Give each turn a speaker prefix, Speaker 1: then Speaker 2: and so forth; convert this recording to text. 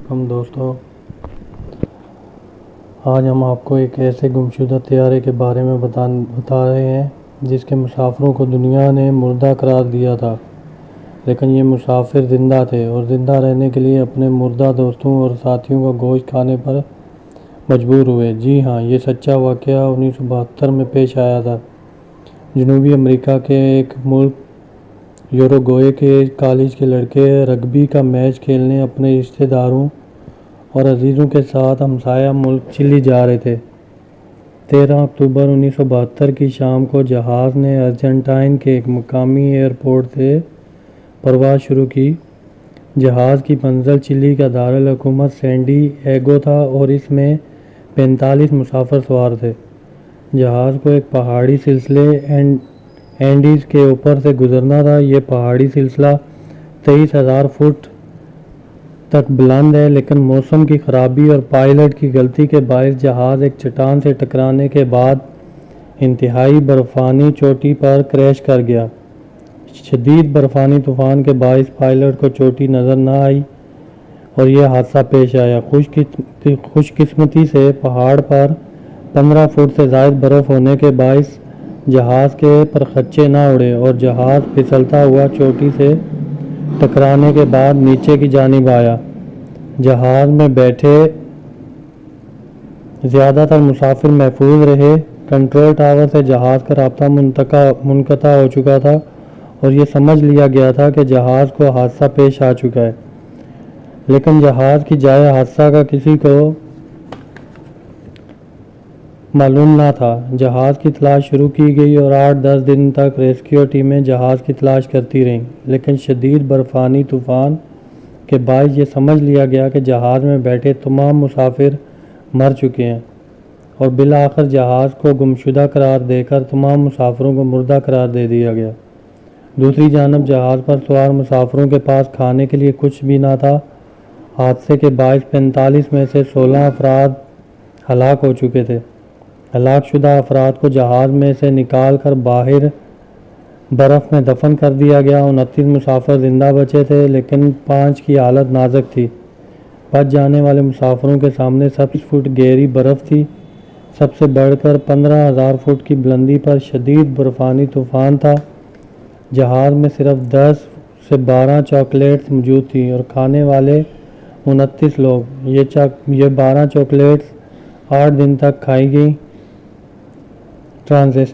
Speaker 1: دوستوں، آج ہم آپ کو ایک ایسے گمشدہ طیارے کے بارے میں بتا رہے ہیں جس کے مسافروں کو دنیا نے مردہ قرار دیا تھا، لیکن یہ مسافر زندہ تھے اور زندہ رہنے کے لیے اپنے مردہ دوستوں اور ساتھیوں کا گوشت کھانے پر مجبور ہوئے۔ جی ہاں، یہ سچا واقعہ 1972 میں پیش آیا تھا۔ جنوبی امریکہ کے ایک ملک یوروگوئے کے کالج کے لڑکے رگبی کا میچ کھیلنے اپنے رشتہ داروں اور عزیزوں کے ساتھ ہمسایہ ملک چلی جا رہے تھے۔ 13 اکتوبر 1972 کی شام کو جہاز نے ارجنٹائن کے ایک مقامی ایئرپورٹ سے پرواز شروع کی۔ جہاز کی منزل چلی کا دارالحکومت سین ڈی ایگو تھا اور اس میں 45 مسافر سوار تھے۔ جہاز کو ایک پہاڑی سلسلے اینڈیز کے اوپر سے گزرنا تھا۔ یہ پہاڑی سلسلہ 23,000 فٹ تک بلند ہے، لیکن موسم کی خرابی اور پائلٹ کی غلطی کے باعث جہاز ایک چٹان سے ٹکرانے کے بعد انتہائی برفانی چوٹی پر کریش کر گیا۔ شدید برفانی طوفان کے باعث پائلٹ کو چوٹی نظر نہ آئی اور یہ حادثہ پیش آیا۔ خوش قسمتی سے پہاڑ پر 15 فٹ سے زائد برف ہونے کے باعث جہاز کے پرخچے نہ اڑے اور جہاز پھسلتا ہوا چوٹی سے ٹکرانے کے بعد نیچے کی جانب آیا۔ جہاز میں بیٹھے زیادہ تر مسافر محفوظ رہے۔ کنٹرول ٹاور سے جہاز کا رابطہ منقطع ہو چکا تھا اور یہ سمجھ لیا گیا تھا کہ جہاز کو حادثہ پیش آ چکا ہے، لیکن جہاز کی جائے حادثہ کا کسی کو معلوم نہ تھا۔ جہاز کی تلاش شروع کی گئی اور 8-10 دن تک ریسکیو ٹیمیں جہاز کی تلاش کرتی رہیں، لیکن شدید برفانی طوفان کے باعث یہ سمجھ لیا گیا کہ جہاز میں بیٹھے تمام مسافر مر چکے ہیں اور بالآخر جہاز کو گمشدہ قرار دے کر تمام مسافروں کو مردہ قرار دے دیا گیا۔ دوسری جانب جہاز پر سوار مسافروں کے پاس کھانے کے لیے کچھ بھی نہ تھا۔ حادثے کے باعث 45 میں سے 16 افراد ہلاک ہو چکے تھے۔ ہلاک شدہ افراد کو جہاز میں سے نکال کر باہر برف میں دفن کر دیا گیا۔ 29 مسافر زندہ بچے تھے، لیکن 5 کی حالت نازک تھی۔ بچ جانے والے مسافروں کے سامنے 7 فٹ گہری برف تھی۔ سب سے بڑھ کر 15,000 فٹ کی بلندی پر شدید برفانی طوفان تھا۔ جہاز میں صرف 10 سے 12 چاکلیٹس موجود تھیں اور کھانے والے 29 لوگ۔ یہ 12 چاکلیٹس 8 دن تک کھائی گئیں۔